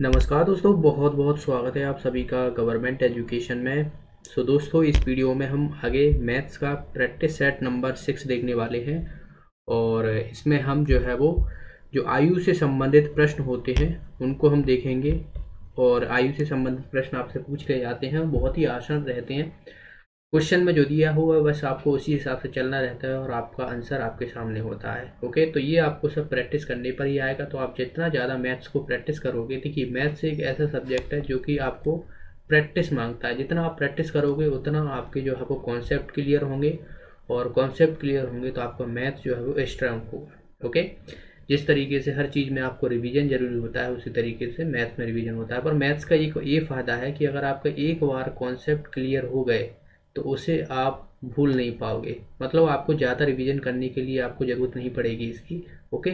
नमस्कार दोस्तों, बहुत बहुत स्वागत है आप सभी का गवर्नमेंट एजुकेशन में। दोस्तों, इस वीडियो में हम आगे मैथ्स का प्रैक्टिस सेट नंबर 6 देखने वाले हैं। और इसमें हम जो है वो जो आयु से संबंधित प्रश्न होते हैं उनको हम देखेंगे। और आयु से संबंधित प्रश्न आपसे पूछ लिए जाते हैं, बहुत ही आसान रहते हैं। क्वेश्चन में जो दिया हुआ है बस आपको उसी हिसाब से चलना रहता है और आपका आंसर आपके सामने होता है। ओके, तो ये आपको सब प्रैक्टिस करने पर ही आएगा। तो आप जितना ज़्यादा मैथ्स को प्रैक्टिस करोगे, देखिए मैथ्स एक ऐसा सब्जेक्ट है जो कि आपको प्रैक्टिस मांगता है। जितना आप प्रैक्टिस करोगे उतना आपके जो है वो कॉन्सेप्ट क्लियर होंगे, और कॉन्सेप्ट क्लियर होंगे तो आपका मैथ जो है वो स्ट्रांग होगा। ओके, जिस तरीके से हर चीज़ में आपको रिवीजन जरूरी होता है उसी तरीके से मैथ्स में रिवीजन होता है। पर मैथ्स का ये फ़ायदा है कि अगर आपका एक बार कॉन्सेप्ट क्लियर हो गए तो उसे आप भूल नहीं पाओगे। मतलब आपको ज़्यादा रिवीजन करने के लिए आपको ज़रूरत नहीं पड़ेगी इसकी। ओके,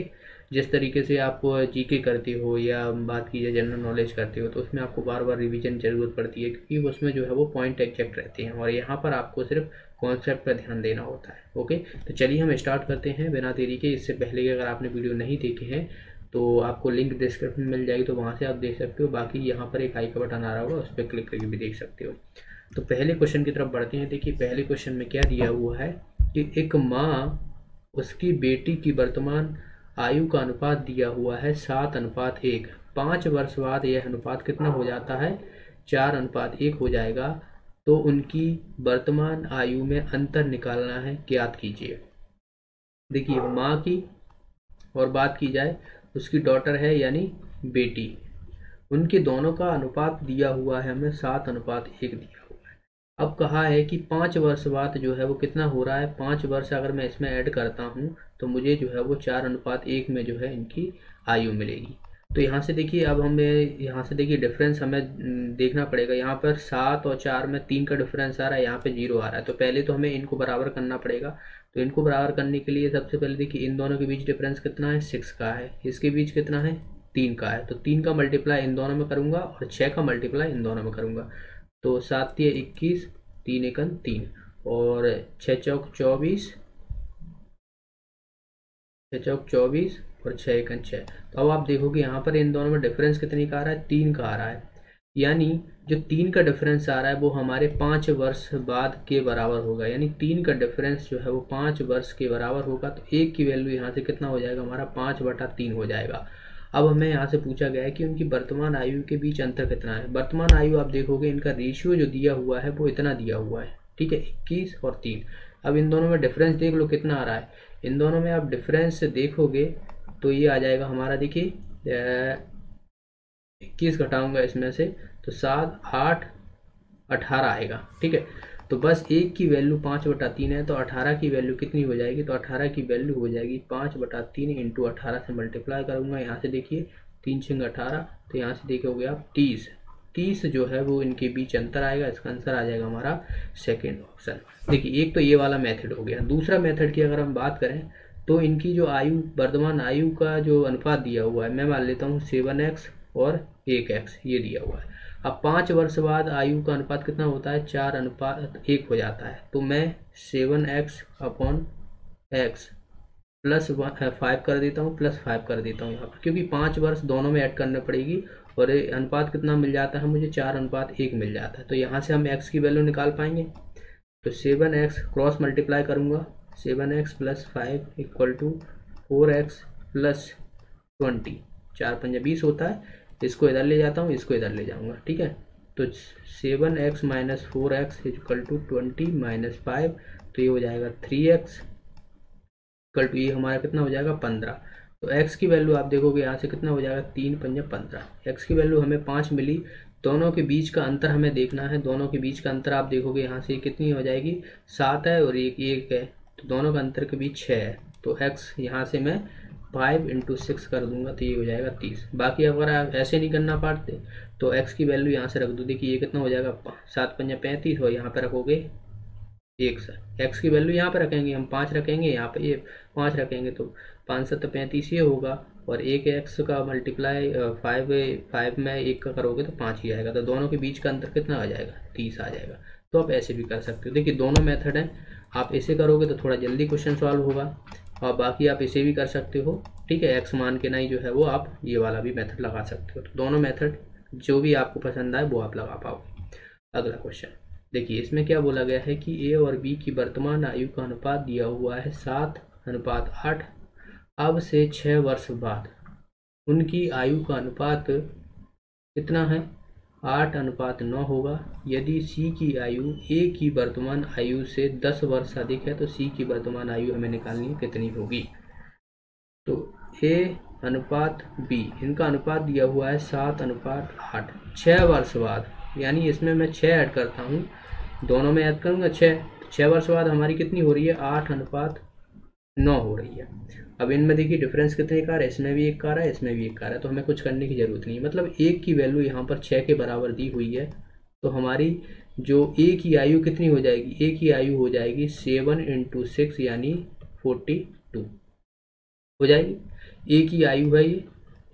जिस तरीके से आप जीके करते हो या बात कीजिए जनरल नॉलेज करते हो तो उसमें आपको बार बार रिवीजन ज़रूरत पड़ती है, क्योंकि उसमें जो है वो पॉइंट एग्जैक्ट रहते हैं और यहाँ पर आपको सिर्फ कॉन्सेप्ट पर ध्यान देना होता है। ओके, तो चलिए हम स्टार्ट करते हैं बिना देरी के। इससे पहले कि अगर आपने वीडियो नहीं देखे हैं तो आपको लिंक डिस्क्रिप्शन में मिल जाएगी, तो वहाँ से आप देख सकते हो। बाकी यहाँ पर एक आई का बटन आ रहा होगा, उस पर क्लिक करके भी देख सकते हो। तो पहले क्वेश्चन की तरफ बढ़ते हैं। देखिए पहले क्वेश्चन में क्या दिया हुआ है कि एक माँ उसकी बेटी की वर्तमान आयु का अनुपात दिया हुआ है 7:1। 5 वर्ष बाद यह अनुपात कितना हो जाता है? 4:1 हो जाएगा। तो उनकी वर्तमान आयु में अंतर निकालना है, ज्ञात कीजिए। देखिए माँ की और बात की जाए उसकी डॉटर है यानी बेटी, उनके दोनों का अनुपात दिया हुआ है हमें 7:1 दिया हुआ है। अब कहा है कि 5 वर्ष बाद जो है वो कितना हो रहा है? 5 वर्ष अगर मैं इसमें ऐड करता हूँ तो मुझे जो है वो 4:1 में जो है इनकी आयु मिलेगी। तो यहाँ से देखिए, अब हमें यहाँ से देखिए डिफरेंस हमें देखना पड़ेगा। यहाँ पर 7 और 4 में 3 का डिफरेंस आ रहा है, यहाँ पे 0 आ रहा है। तो पहले तो हमें इनको बराबर करना पड़ेगा। तो इनको बराबर करने के लिए सबसे पहले देखिए इन दोनों के बीच डिफरेंस कितना है? 6 का है। इसके बीच कितना है? 3 का है। तो 3 का मल्टीप्लाई इन दोनों में करूंगा और 6 का मल्टीप्लाई इन दोनों में करूंगा। तो 7 या 21, 3 एकन 3 और 6 चौक 24, 6 चौक 24 और 6 एकन 6। तो अब आप देखोगे यहाँ पर इन दोनों में डिफरेंस कितने का आ रहा है? 3 का आ रहा है। यानी जो 3 का डिफरेंस आ रहा है वो हमारे 5 वर्ष बाद के बराबर होगा। यानी 3 का डिफरेंस जो है वो 5 वर्ष के बराबर होगा। तो 1 की वैल्यू यहाँ से कितना हो जाएगा? हमारा 5/3 हो जाएगा। अब हमें यहाँ से पूछा गया है कि उनकी वर्तमान आयु के बीच अंतर कितना है। वर्तमान आयु आप देखोगे इनका रेशियो जो दिया हुआ है वो इतना दिया हुआ है, ठीक है, 21 और 3। अब इन दोनों में डिफरेंस देख लो कितना आ रहा है। इन दोनों में आप डिफरेंस देखोगे तो ये आ जाएगा हमारा, देखिए 21 घटाऊंगा इसमें से तो 7, 8, 18 आएगा, ठीक है। तो बस 1 की वैल्यू 5/3 है, तो 18 की वैल्यू कितनी हो जाएगी? तो 18 की वैल्यू हो जाएगी 5/3 इंटू 18 से मल्टीप्लाई करूंगा। यहाँ से देखिए 3 6 18, तो यहाँ से देखोगे आप 30 जो है वो इनके बीच अंतर आएगा। इसका आंसर आ जाएगा हमारा सेकेंड ऑप्शन। देखिए एक तो ये वाला मेथड हो गया। दूसरा मेथड की अगर हम बात करें तो इनकी जो आयु, वर्तमान आयु का जो अनुपात दिया हुआ है, मैं मान लेता हूँ 7x और 1x ये दिया हुआ है। अब 5 वर्ष बाद आयु का अनुपात कितना होता है? 4:1 हो जाता है। तो मैं 7x/x प्लस 5 कर देता हूँ, प्लस 5 कर देता हूँ यहाँ पर, क्योंकि 5 वर्ष दोनों में ऐड करना पड़ेगी। और अनुपात कितना मिल जाता है मुझे? 4:1 मिल जाता है। तो यहाँ से हम x की वैल्यू निकाल पाएंगे। तो 7x क्रॉस मल्टीप्लाई करूँगा, 7x + 5 = 4x + 20, 4 पंजा 20 होता है। इसको इधर ले जाता हूँ, इसको इधर ले जाऊँगा, ठीक है। तो 7x - 4x = 20 - 5, तो ये हो जाएगा 3x = ये हमारा कितना हो जाएगा? 15। तो x की वैल्यू आप देखोगे यहाँ से कितना हो जाएगा? 3 पंजा 15। x की वैल्यू हमें 5 मिली। दोनों के बीच का अंतर हमें देखना है। दोनों के बीच का अंतर आप देखोगे यहाँ से कितनी हो जाएगी? 7 है और 1 है, तो दोनों का अंतर के बीच 6 है। तो x यहाँ से मैं 5 × 6 कर दूंगा, तो ये हो जाएगा 30। बाकी अगर आप ऐसे नहीं करना पाते तो x की वैल्यू यहाँ से रख दो। देखिए ये कितना हो जाएगा? 7 पंजा 35 और यहाँ पे रखोगे 1 सर। x की वैल्यू यहाँ पे रखेंगे हम 5 रखेंगे, यहाँ पे ये 5 रखेंगे, तो 5 7 35 ये होगा। और 1x का मल्टीप्लाई 5 में 1 का करोगे तो 5 ही आएगा। तो दोनों के बीच का अंतर कितना आ जाएगा? 30 आ जाएगा। तो आप ऐसे भी कर सकते हो। देखिए दोनों मेथड हैं, आप ऐसे करोगे तो थोड़ा जल्दी क्वेश्चन सॉल्व होगा, और बाकी आप इसे भी कर सकते हो। ठीक है, x मान के नहीं जो है वो आप ये वाला भी मेथड लगा सकते हो। तो दोनों मेथड जो भी आपको पसंद आए वो आप लगा पाओगे। अगला क्वेश्चन देखिए, इसमें क्या बोला गया है कि ए और बी की वर्तमान आयु का अनुपात दिया हुआ है 7:8। अब से 6 वर्ष बाद उनकी आयु का अनुपात कितना है, 8:9 होगा। यदि सी की आयु ए की वर्तमान आयु से 10 वर्ष अधिक है तो सी की वर्तमान आयु हमें निकालनी है, कितनी होगी। तो ए अनुपात बी, इनका अनुपात दिया हुआ है 7:8। 6 वर्ष बाद, यानी इसमें मैं 6 ऐड करता हूँ, दोनों में ऐड करूँगा 6 वर्ष बाद हमारी कितनी हो रही है, 8:9 हो रही है। अब इनमें देखिए डिफरेंस कितने का है, इसमें भी 1 का है, इसमें भी 1 का है, तो हमें कुछ करने की जरूरत नहीं। मतलब 1 की वैल्यू यहाँ पर 6 के बराबर दी हुई है, तो हमारी जो ए की आयु कितनी हो जाएगी, ए की आयु हो जाएगी 7 × 6 यानी 42 हो जाएगी। ए की आयु है ये,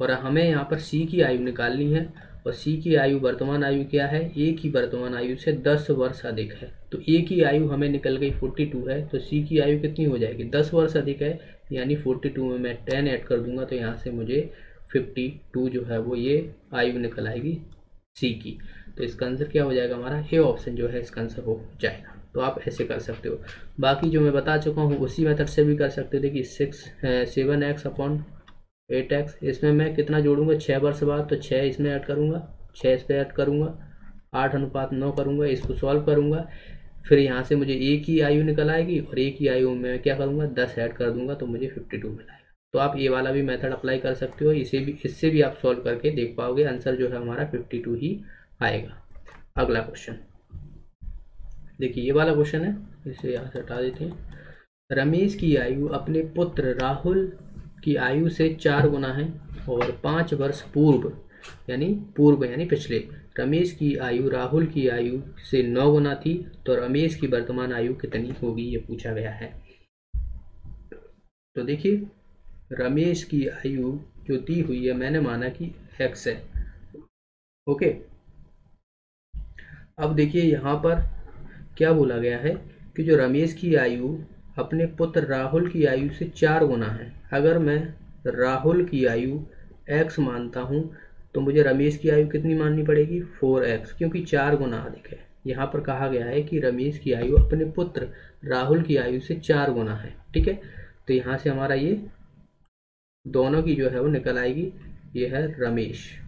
और हमें यहाँ पर सी की आयु निकालनी है, और सी की आयु वर्तमान आयु क्या है, ए की वर्तमान आयु से 10 वर्ष अधिक है। तो ए की आयु हमें निकल गई 42 है, तो सी की आयु कितनी हो जाएगी, 10 वर्ष अधिक है, यानी 42 में मैं 10 ऐड कर दूंगा, तो यहाँ से मुझे 52 जो है वो ये आयु निकल आएगी सी की। तो इसका आंसर क्या हो जाएगा हमारा, ए ऑप्शन जो है इसका आंसर हो जाएगा। तो आप ऐसे कर सकते हो। बाकी जो मैं बता चुका हूँ उसी मेथड से भी कर सकते हो। देखिए 7x/8x, इसमें मैं कितना जोड़ूंगा, 6 वर्ष बाद, तो 6 इसमें ऐड करूंगा, 6 इस पर ऐड करूंगा, 8:9 करूंगा, इसको सॉल्व करूंगा, फिर यहाँ से मुझे ए की आयु निकल आएगी, और ए की आयु में क्या करूंगा, 10 ऐड कर दूंगा, तो मुझे 52 मिलाएगा। तो आप ये वाला भी मेथड अप्लाई कर सकते हो, इससे भी आप सॉल्व करके देख पाओगे, आंसर जो है हमारा 52 ही आएगा। अगला क्वेश्चन देखिए, ये वाला क्वेश्चन है, इसे यहाँ से हटा देते हैं। रमेश की आयु अपने पुत्र राहुल की आयु से 4 गुना है, और 5 वर्ष पूर्व यानी पिछले रमेश की आयु राहुल की आयु से 9 गुना थी, तो रमेश की वर्तमान आयु कितनी होगी, ये पूछा गया है। तो देखिए रमेश की आयु जो दी हुई है, मैंने माना कि x है, ओके। अब देखिए यहाँ पर क्या बोला गया है कि जो रमेश की आयु अपने पुत्र राहुल की आयु से 4 गुना है। अगर मैं राहुल की आयु x मानता हूँ, तो मुझे रमेश की आयु कितनी माननी पड़ेगी, 4x, क्योंकि 4 गुना अधिक है। यहाँ पर कहा गया है कि रमेश की आयु अपने पुत्र राहुल की आयु से 4 गुना है, ठीक है। तो यहाँ से हमारा ये दोनों की जो है वो निकल आएगी, ये है रमेश,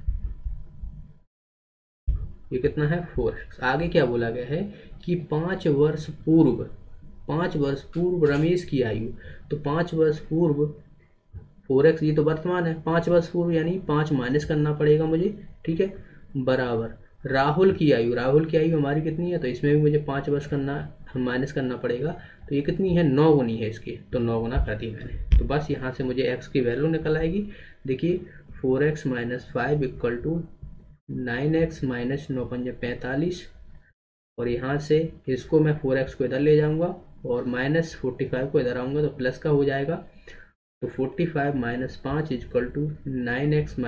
ये कितना है 4x। आगे क्या बोला गया है कि 5 वर्ष पूर्व रमेश की आयु, तो 5 वर्ष पूर्व 4x, ये तो वर्तमान है, 5 वर्ष पूर्व यानी 5 माइनस करना पड़ेगा मुझे, ठीक है, बराबर राहुल की आयु हमारी कितनी है, तो इसमें भी मुझे 5 वर्ष माइनस करना पड़ेगा, तो ये कितनी है, 9 गुनी है इसकी, तो 9 गुना कर दी मैंने। तो बस यहाँ से मुझे x की वैल्यू निकल आएगी। देखिए 4x - 5 = 9x - 9 × 5 = 45, और यहाँ से इसको मैं 4x को इधर ले जाऊँगा और -45 को इधर आऊँगा, तो प्लस का हो जाएगा। तो 45 - 5 = 9x -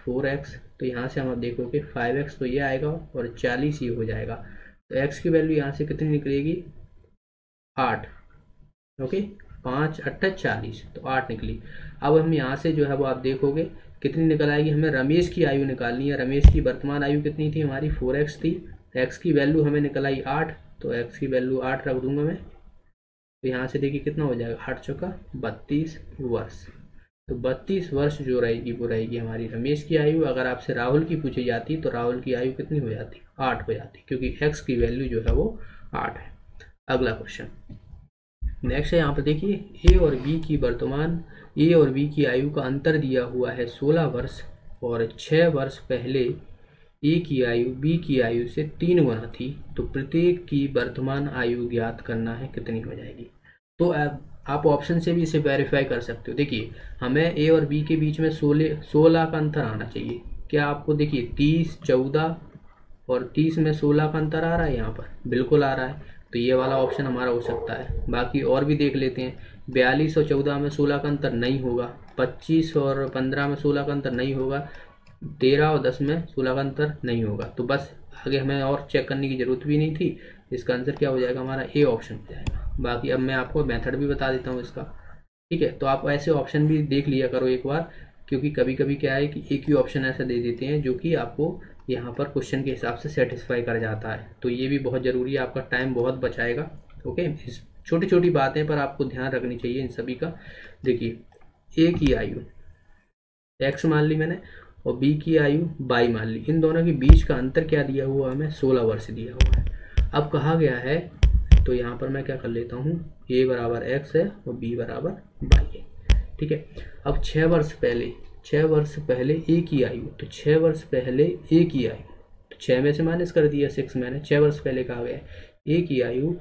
4x, तो यहाँ से हम अब देखोगे 5x तो ये आएगा और 40 ये हो जाएगा। तो x की वैल्यू यहाँ से कितनी निकलेगी, 8, ओके, 5 × 8 = 40, तो 8 निकली। अब हम यहाँ से जो है वो आप देखोगे कितनी निकल आएगी, हमें रमेश की आयु निकालनी है। रमेश की वर्तमान आयु कितनी थी हमारी, 4x थी, x की वैल्यू हमें निकल आई 8, तो x की वैल्यू 8 रख दूंगा मैं। तो यहाँ से देखिए कितना हो जाएगा, 8 चौका 32 वर्ष। तो 32 वर्ष जो रहेगी वो रहेगी हमारी रमेश की आयु। अगर आपसे राहुल की पूछी जाती तो राहुल की आयु कितनी हो जाती, 8 हो जाती, क्योंकि x की वैल्यू जो है वो 8 है। अगला क्वेश्चन नेक्स्ट है, यहाँ पर देखिए ए और बी की आयु का अंतर दिया हुआ है 16 वर्ष, और 6 वर्ष पहले ए की आयु बी की आयु से 3 गुना थी, तो प्रत्येक की वर्तमान आयु ज्ञात करना है, कितनी हो जाएगी। तो आप ऑप्शन से भी इसे वेरीफाई कर सकते हो। देखिए हमें ए और बी के बीच में 16 का अंतर आना चाहिए। क्या आपको देखिए 30, 14 और 30 में 16 का अंतर आ रहा है, यहाँ पर बिल्कुल आ रहा है, तो ये वाला ऑप्शन हमारा हो सकता है। बाकी और भी देख लेते हैं, 42 और 14 में 16 का अंतर नहीं होगा, 25 और 15 में 16 का अंतर नहीं होगा, 13 और 10 में 16 का अंतर नहीं होगा। तो बस आगे हमें और चेक करने की ज़रूरत भी नहीं थी। इसका आंसर क्या हो जाएगा हमारा, ए ऑप्शन हो जाएगा। बाकी अब मैं आपको मेथड भी बता देता हूँ इसका। ठीक है, तो आप ऐसे ऑप्शन भी देख लिया करो एक बार, क्योंकि कभी कभी क्या है कि एक ही ऑप्शन ऐसा दे देते हैं जो कि आपको यहाँ पर क्वेश्चन के हिसाब से सेटिस्फाई कर जाता है। तो ये भी बहुत ज़रूरी है, आपका टाइम बहुत बचाएगा। ओके, इस छोटी छोटी बातें पर आपको ध्यान रखनी चाहिए इन सभी का। देखिए, ए की आयु एक्स मान ली मैंने और बी की आयु वाई मान ली, इन दोनों के बीच का अंतर क्या दिया हुआ है, हमें 16 वर्ष दिया हुआ है। अब कहा गया है, तो यहाँ पर मैं क्या कर लेता हूँ, ए बराबर एक्स है और बी बराबर वाई है। ठीक है, अब 6 वर्ष पहले ए की आयु, तो 6 वर्ष पहले ए की आयु, तो 6 में से माइनस कर दिया 6 मैंने, 6 वर्ष पहले कहा गया ए की आयु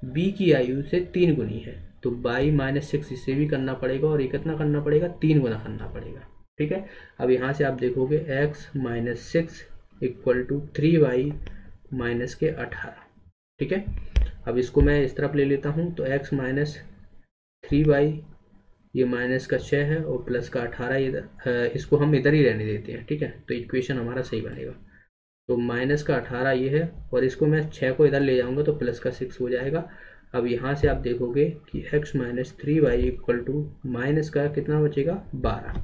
बी की आयु से 3 गुनी है, तो बाई माइनस 6 इसे भी करना पड़ेगा और ये कितना करना पड़ेगा, 3 गुना करना पड़ेगा। ठीक है, अब यहाँ से आप देखोगे x minus 6 equal to 3y minus के 18। ठीक है, अब इसको मैं इस तरफ ले लेता हूँ, तो x माइनस 3y, ये माइनस का 6 है और प्लस का 18 इधर, इसको हम इधर ही रहने देते हैं। ठीक है, तो इक्वेशन हमारा सही बनेगा। तो माइनस का 18 ये है और इसको मैं 6 को इधर ले जाऊंगा तो प्लस का 6 हो जाएगा। अब यहाँ से आप देखोगे कि x minus 3y equal to minus का कितना बचेगा, 12।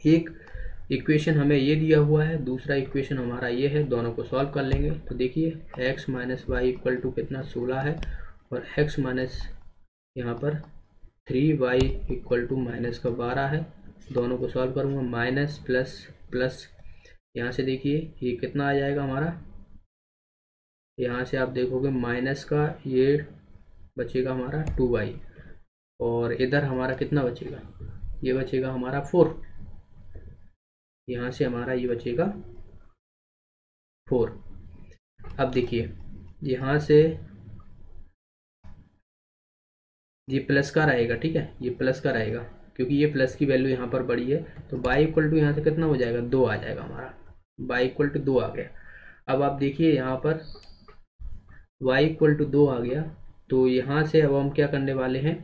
एक इक्वेशन हमें ये दिया हुआ है, दूसरा इक्वेशन हमारा ये है, दोनों को सॉल्व कर लेंगे। तो देखिए, x minus y equal to कितना, 16 है, और x माइनस यहाँ पर 3y इक्वल टू माइनस का 12 है। दोनों को सॉल्व करूँगा, माइनस प्लस प्लस, यहाँ से देखिए ये कितना आ जाएगा हमारा, यहाँ से आप देखोगे माइनस का ये बचेगा हमारा 2y, और इधर हमारा कितना बचेगा, ये बचेगा हमारा 4, यहाँ से हमारा ये बचेगा 4। अब देखिए, यहाँ से ये प्लस का रहेगा। ठीक है, ये प्लस का रहेगा क्योंकि ये प्लस की वैल्यू यहाँ पर बड़ी है, तो y इक्वल टू यहाँ से कितना हो जाएगा, 2 आ जाएगा हमारा, y इक्वल टू 2 आ गया। अब आप देखिए यहाँ पर y इक्वल टू 2 आ गया, तो यहाँ से अब हम क्या करने वाले हैं,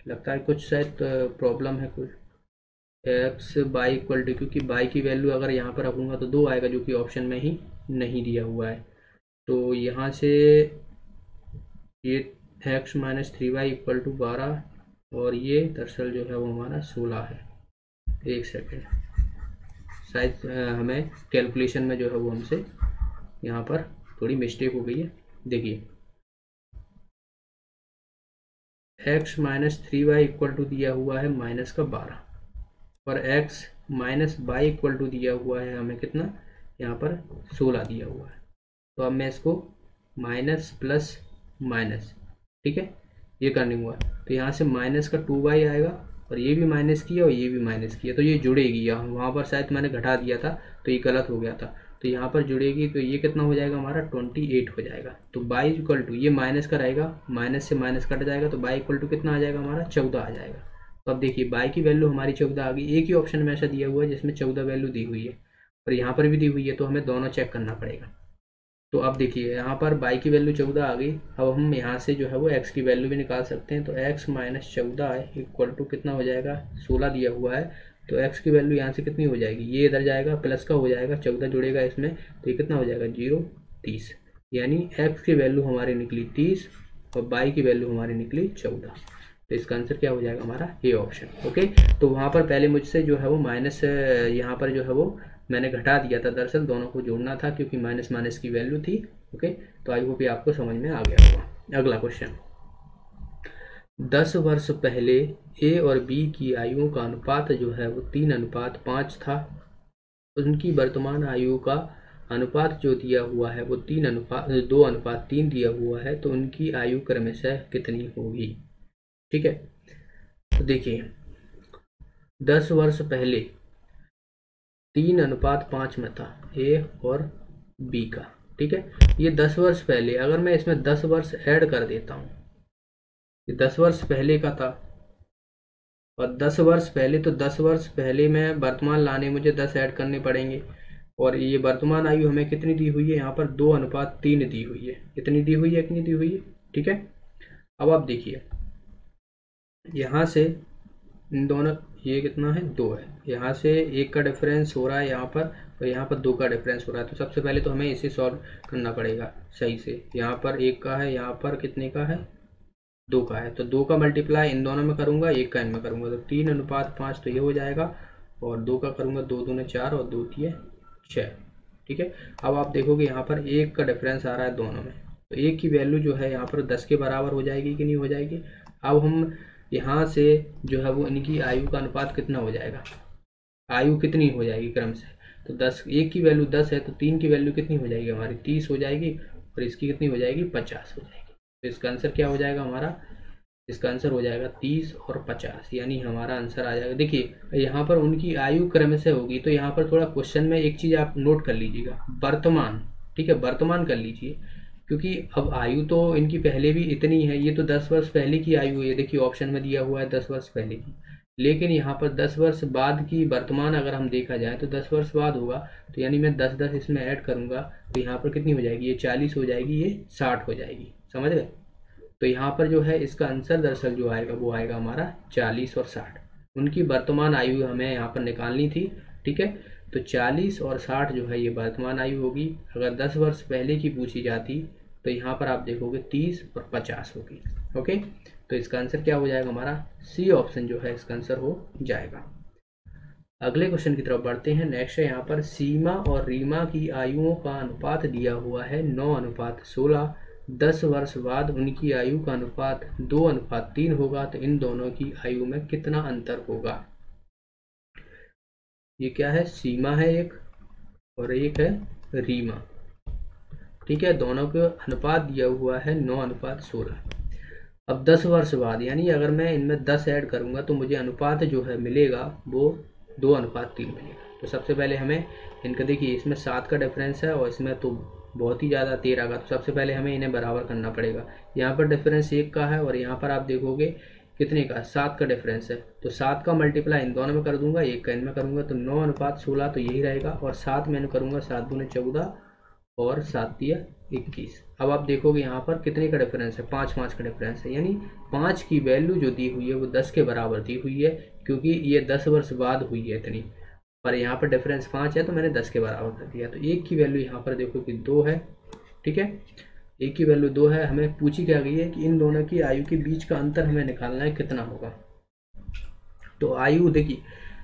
लगता है कुछ शायद प्रॉब्लम है कुछ, एक्स बाई इक्वल टू, क्योंकि बाई की वैल्यू अगर यहाँ पर रखूँगा तो 2 आएगा, जो कि ऑप्शन में ही नहीं दिया हुआ है। तो यहाँ से ये x minus 3y equal to 12, और ये दरअसल जो है वो हमारा 16 है। एक सेकेंड, शायद हमें कैलकुलेशन में जो है वो हमसे यहाँ पर थोड़ी मिस्टेक हो गई है। देखिए, x minus 3y equal to दिया हुआ है माइनस का 12, और x minus y equal to दिया हुआ है हमें कितना, यहाँ पर 16 दिया हुआ है। तो अब मैं इसको माइनस प्लस माइनस, ठीक है, ये करने हुआ, तो यहाँ से माइनस का 2y आएगा, और ये भी माइनस किया और ये भी माइनस किया, तो ये जुड़ेगी। यहाँ वहाँ पर शायद मैंने घटा दिया था तो ये गलत हो गया था, तो यहाँ पर जुड़ेगी, तो ये कितना हो जाएगा हमारा 28 हो जाएगा। तो बाई इक्वल टू, ये माइनस का रहेगा, माइनस से माइनस कट जाएगा, तो बाई इक्वल टू कितना आ जाएगा हमारा 14 आ जाएगा। तो अब देखिए, बाई की वैल्यू हमारी 14 आ गई। एक ही ऑप्शन में ऐसा दिया हुआ है जिसमें 14 वैल्यू दी हुई है, और यहाँ पर भी दी हुई है, तो हमें दोनों चेक करना पड़ेगा। तो अब देखिए, यहाँ पर बाई की वैल्यू 14 आ गई। अब हम यहाँ से जो है वो x की वैल्यू भी निकाल सकते हैं। तो x माइनस 14 है इक्वल टू कितना हो जाएगा, 16 दिया हुआ है, तो x की वैल्यू यहाँ से कितनी हो जाएगी, ये इधर जाएगा, प्लस का हो जाएगा, 14 जुड़ेगा इसमें, तो ये कितना हो जाएगा 0 30, यानी x की वैल्यू हमारी निकली 30 और बाई की वैल्यू हमारी निकली 14। तो इसका आंसर क्या हो जाएगा हमारा, ए ऑप्शन। ओके, तो वहाँ पर पहले मुझसे जो है वो माइनस, यहाँ पर जो है वो मैंने घटा दिया था, दरअसल दोनों को जोड़ना था क्योंकि माइनस माइनस की वैल्यू थी। ओके, तो आई होप ये आपको समझ में आ गया होगा। अगला क्वेश्चन, 10 वर्ष पहले ए और बी की आयुओं का अनुपात जो है वो 3:5 था। उनकी वर्तमान आयु का अनुपात जो दिया हुआ है वो 2:3 दिया हुआ है, तो उनकी आयु क्रमशः कितनी होगी। ठीक है, तो देखिए, 10 वर्ष पहले 3:5 में था ए और बी का। ठीक है, ये 10 वर्ष पहले, अगर मैं इसमें 10 वर्ष ऐड कर देता हूँ, ये 10 वर्ष पहले का था, और 10 वर्ष पहले, तो 10 वर्ष पहले में वर्तमान लाने मुझे 10 ऐड करने पड़ेंगे, और ये वर्तमान आयु हमें कितनी दी हुई है, यहाँ पर 2:3 दी हुई है। कितनी दी हुई है, कितनी दी हुई है। ठीक है, अब आप देखिए, यहाँ से इन दोनों, ये कितना है 2 है, यहाँ से 1 का डिफरेंस हो रहा है यहाँ पर, और यहाँ पर 2 का डिफरेंस हो रहा है। तो सबसे पहले तो हमें इसे सॉल्व करना पड़ेगा सही से। यहाँ पर 1 का है, यहाँ पर कितने का है, 2 का है, तो 2 का मल्टीप्लाई इन दोनों में करूँगा, 1 का इनमें करूँगा, तो 3:5 तो ये हो जाएगा, और 2 का करूँगा 2 दूने 4 और 2 तिये 6। ठीक है, अब आप देखोगे यहाँ पर 1 का डिफरेंस आ रहा है दोनों में, तो 1 की वैल्यू जो है यहाँ पर 10 के बराबर हो जाएगी कि नहीं हो जाएगी। अब हम यहाँ से जो है वो इनकी आयु का अनुपात कितना हो जाएगा, आयु कितनी हो जाएगी क्रम से, तो 10, 1 की वैल्यू 10 है तो 3 की वैल्यू कितनी हो जाएगी हमारी 30 हो जाएगी, और इसकी कितनी हो जाएगी 50 हो जाएगी। तो इसका आंसर क्या हो जाएगा हमारा, इसका आंसर हो जाएगा 30 और 50, यानी हमारा आंसर आ जाएगा। देखिए यहाँ पर उनकी आयु क्रम से होगी, तो यहाँ पर थोड़ा क्वेश्चन में एक चीज़ आप नोट कर लीजिएगा, वर्तमान। ठीक है, वर्तमान कर लीजिए, क्योंकि अब आयु तो इनकी पहले भी इतनी है, ये तो 10 वर्ष पहले की आयु है, देखिए ऑप्शन में दिया हुआ है 10 वर्ष पहले की, लेकिन यहाँ पर 10 वर्ष बाद की वर्तमान अगर हम देखा जाए तो 10 वर्ष बाद होगा, तो यानी मैं 10 इसमें ऐड करूँगा तो यहाँ पर कितनी हो जाएगी, ये 40 हो जाएगी, ये 60 हो जाएगी, समझ गए। तो यहाँ पर जो है इसका आंसर दरअसल जो आएगा वो आएगा हमारा 40 और 60, उनकी वर्तमान आयु हमें यहाँ पर निकालनी थी। ठीक है, तो 40 और 60 जो है ये वर्तमान आयु होगी। अगर 10 वर्ष पहले की पूछी जाती तो यहाँ पर आप देखोगे 30 और 50 होगी। ओके, तो इसका आंसर क्या हो जाएगा हमारा, सी ऑप्शन जो है इसका आंसर हो जाएगा। अगले क्वेश्चन की तरफ बढ़ते हैं। नेक्स्ट है यहाँ पर सीमा और रीमा की आयुओं का अनुपात दिया हुआ है 9:16। 10 वर्ष बाद उनकी आयु का अनुपात 2:3 होगा, तो इन दोनों की आयु में कितना अंतर होगा। ये क्या है, सीमा है एक और एक है रीमा। ठीक है, दोनों का अनुपात दिया हुआ है 9:16। अब 10 वर्ष बाद, यानी अगर मैं इनमें 10 ऐड करूंगा तो मुझे अनुपात जो है मिलेगा वो 2:3 मिलेगा। तो सबसे पहले हमें इनका, देखिए इसमें 7 का डिफरेंस है और इसमें तो बहुत ही ज़्यादा 13 का, तो सबसे पहले हमें इन्हें बराबर करना पड़ेगा। यहाँ पर डिफरेंस 1 का है और यहाँ पर आप देखोगे कितने का, 7 का डिफरेंस है, तो 7 का मल्टीप्लाई इन दोनों में कर दूंगा, 1 का इनमें करूँगा, तो 9:16 तो यही रहेगा, और 7 में करूँगा 7 दूने 14 और 7 तिया 21। अब आप देखोगे यहाँ पर कितने का डिफरेंस है, 5 का डिफरेंस है, यानी 5 की वैल्यू जो दी हुई है वो 10 के बराबर दी हुई है, क्योंकि ये 10 वर्ष बाद हुई है इतनी, पर यहाँ पर डिफरेंस 5 है तो मैंने 10 के बराबर कर दिया। तो 1 की वैल्यू यहाँ पर देखो कि 2 है। ठीक है, 1 की वैल्यू 2 है। हमें पूछी क्या गई है कि इन दोनों की आयु के बीच का अंतर हमें निकालना है, कितना होगा। तो आयु देखिए,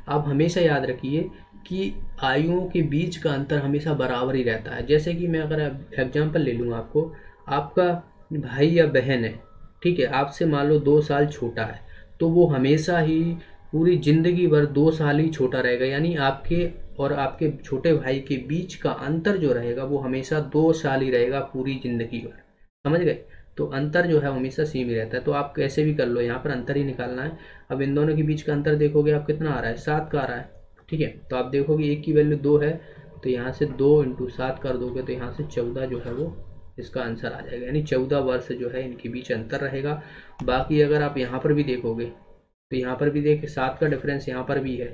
आप हमेशा याद रखिए कि आयुओं के बीच का अंतर हमेशा बराबर ही रहता है। जैसे कि मैं अगर एग्जांपल ले लूँ आपको, आपका भाई या बहन है, ठीक है, आपसे मान लो 2 साल छोटा है, तो वो हमेशा ही पूरी ज़िंदगी भर 2 साल ही छोटा रहेगा, यानी आपके और आपके छोटे भाई के बीच का अंतर जो रहेगा वो हमेशा 2 साल ही रहेगा पूरी ज़िंदगी भर, समझ गए। तो अंतर जो है हमेशा सेम ही रहता है, तो आप कैसे भी कर लो, यहाँ पर अंतर ही निकालना है। अब इन दोनों के बीच का अंतर देखोगे आप कितना आ रहा है, 7 का आ रहा है। ठीक है, तो आप देखोगे 1 की वैल्यू 2 है, तो यहाँ से 2 × 7 कर दोगे तो यहाँ से 14 जो है वो इसका आंसर आ जाएगा, यानी 14 वर्ष जो है इनके बीच अंतर रहेगा। बाकी अगर आप यहाँ पर भी देखोगे तो यहाँ पर भी देखिए 7 का डिफरेंस यहाँ पर भी है,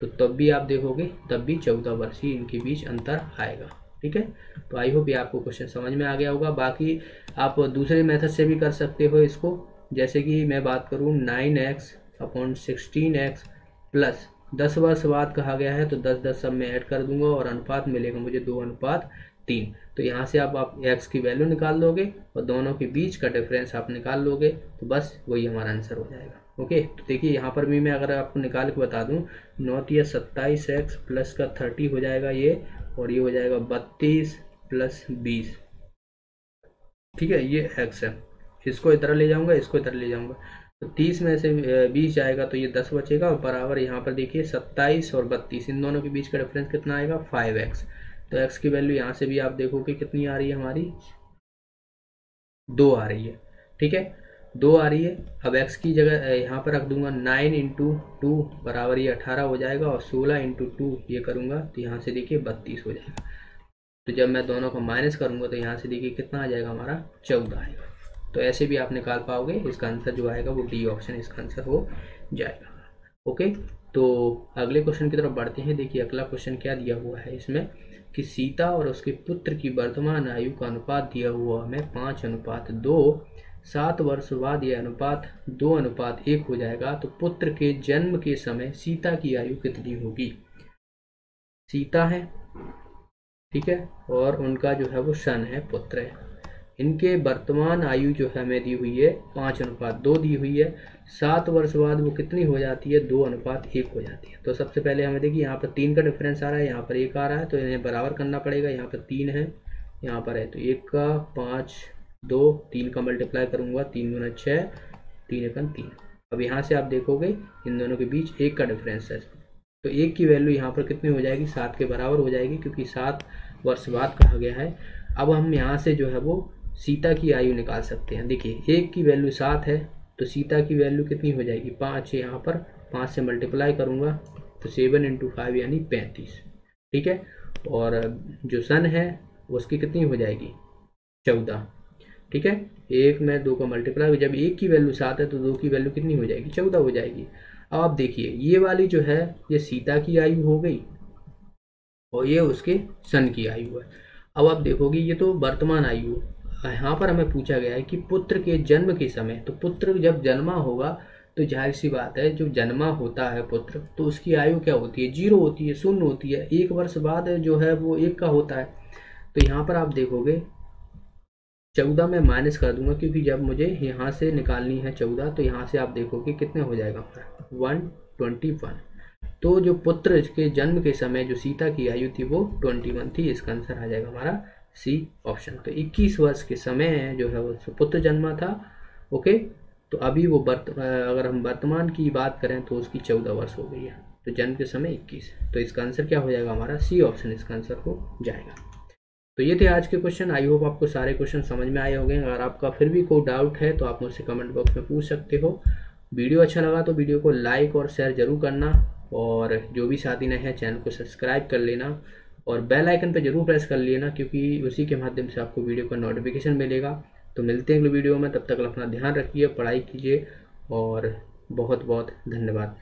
तो तब भी आप देखोगे तब भी 14 वर्ष ही इनके बीच अंतर आएगा। ठीक है, तो आई होप ये आपको क्वेश्चन समझ में आ गया होगा। बाकी आप दूसरे मेथड से भी कर सकते हो इसको, जैसे कि मैं बात करूँ 9x/16x प्लस 10 वर्ष बाद कहा गया है तो 10 सब में ऐड कर दूंगा और अनुपात मिलेगा मुझे 2:3। तो यहाँ से आप x की वैल्यू निकाल लोगे और दोनों के बीच का डिफरेंस आप निकाल लोगे, तो बस वही हमारा आंसर हो जाएगा। ओके, तो देखिए यहाँ पर भी मैं अगर आपको निकाल के बता दूँ, 9 × 27x प्लस का 30 हो जाएगा ये, और ये हो जाएगा 32 + 20। ठीक है, ये x है, इसको इधर ले जाऊंगा, इसको इधर ले जाऊंगा, तो 30 में से 20 जाएगा तो ये 10 बचेगा, और बराबर यहाँ पर देखिए 27 और 32, इन दोनों के बीच का डिफरेंस कितना आएगा, 5x। तो x की वैल्यू यहाँ से भी आप देखोगे कितनी आ रही है हमारी, 2 आ रही है। ठीक है, 2 आ रही है। अब x की जगह यहाँ पर रख दूंगा 9 × 2 बराबर ये 18 हो जाएगा, और 16 × 2 ये करूँगा तो यहाँ से देखिए 32 हो जाएगा। तो जब मैं दोनों को माइनस करूँगा तो यहाँ से देखिए कितना आ जाएगा हमारा, 14 आएगा। तो ऐसे भी आप निकाल पाओगे, इसका आंसर जो आएगा वो डी ऑप्शन इसका आंसर हो जाएगा। ओके, तो अगले क्वेश्चन की तरफ बढ़ते हैं। देखिए अगला क्वेश्चन क्या दिया हुआ है इसमें, कि सीता और उसके पुत्र की वर्तमान आयु का अनुपात दिया हुआ हमें 5:2। 7 वर्ष बाद यह अनुपात 2:1 हो जाएगा, तो पुत्र के जन्म के समय सीता की आयु कितनी होगी। सीता है, ठीक है, और उनका जो है वो सन है, पुत्र है। इनके वर्तमान आयु जो है हमें दी हुई है 5:2 दी हुई है। 7 वर्ष बाद वो कितनी हो जाती है, 2:1 हो जाती है। तो सबसे पहले हमें देखिए यहाँ पर 3 का डिफरेंस आ रहा है, यहाँ पर 1 आ रहा है, तो इन्हें बराबर करना पड़ेगा। यहाँ पर 3 है, यहाँ पर है, तो 1 का 5 2 3 का मल्टीप्लाई करूँगा, 3 दूना 6 3 एकम 3। अब यहाँ से आप देखोगे इन दोनों के बीच 1 का डिफरेंस है, तो 1 की वैल्यू यहाँ पर कितनी हो जाएगी, 7 के बराबर हो जाएगी, क्योंकि 7 वर्ष बाद कहा गया है। अब हम यहाँ से जो है वो सीता की आयु निकाल सकते हैं। देखिए 1 की वैल्यू 7 है, तो सीता की वैल्यू कितनी हो जाएगी, 5 है, यहाँ पर 5 से मल्टीप्लाई करूँगा तो 7 × 5 यानी 35, ठीक है। और जो सन है उसकी कितनी हो जाएगी, 14, ठीक है। 1 में 2 का मल्टीप्लाई, जब 1 की वैल्यू 7 है तो 2 की वैल्यू कितनी हो जाएगी, 14 हो जाएगी। अब आप देखिए ये वाली जो है ये सीता की आयु हो गई और ये उसके सन की आयु है। अब आप देखोगे ये तो वर्तमान आयु, यहाँ पर हमें पूछा गया है कि पुत्र के जन्म के समय, तो पुत्र जब जन्मा होगा तो जाहिर सी बात है जो जन्मा होता है पुत्र तो उसकी आयु क्या होती है, 0 होती है, 0 होती है। 1 वर्ष बाद जो है वो 1 का होता है। तो यहाँ पर आप देखोगे 14 में माइनस कर दूंगा, क्योंकि जब मुझे यहाँ से निकालनी है 14 तो यहाँ से आप देखोगे कितने हो जाएगा, 121। तो जो पुत्र के जन्म के समय जो सीता की आयु थी वो 21 थी। इसका आंसर आ जाएगा हमारा सी ऑप्शन। तो 21 वर्ष के समय जो है वो पुत्र जन्मा था। ओके, तो अभी वो अगर हम वर्तमान की बात करें तो उसकी 14 वर्ष हो गई है, तो जन्म के समय 21। तो इसका आंसर क्या हो जाएगा हमारा, सी ऑप्शन इसका आंसर हो जाएगा। तो ये थे आज के क्वेश्चन। आई होप आपको सारे क्वेश्चन समझ में आए होंगे। अगर आपका फिर भी कोई डाउट है तो आप मुझसे कमेंट बॉक्स में पूछ सकते हो। वीडियो अच्छा लगा तो वीडियो को लाइक और शेयर जरूर करना, और जो भी साथी नए हैं चैनल को सब्सक्राइब कर लेना और बेल आइकन पर जरूर प्रेस कर लेना, क्योंकि उसी के माध्यम से आपको वीडियो का नोटिफिकेशन मिलेगा। तो मिलते हैं अगले वीडियो में, तब तक अपना ध्यान रखिए, पढ़ाई कीजिए और बहुत बहुत धन्यवाद।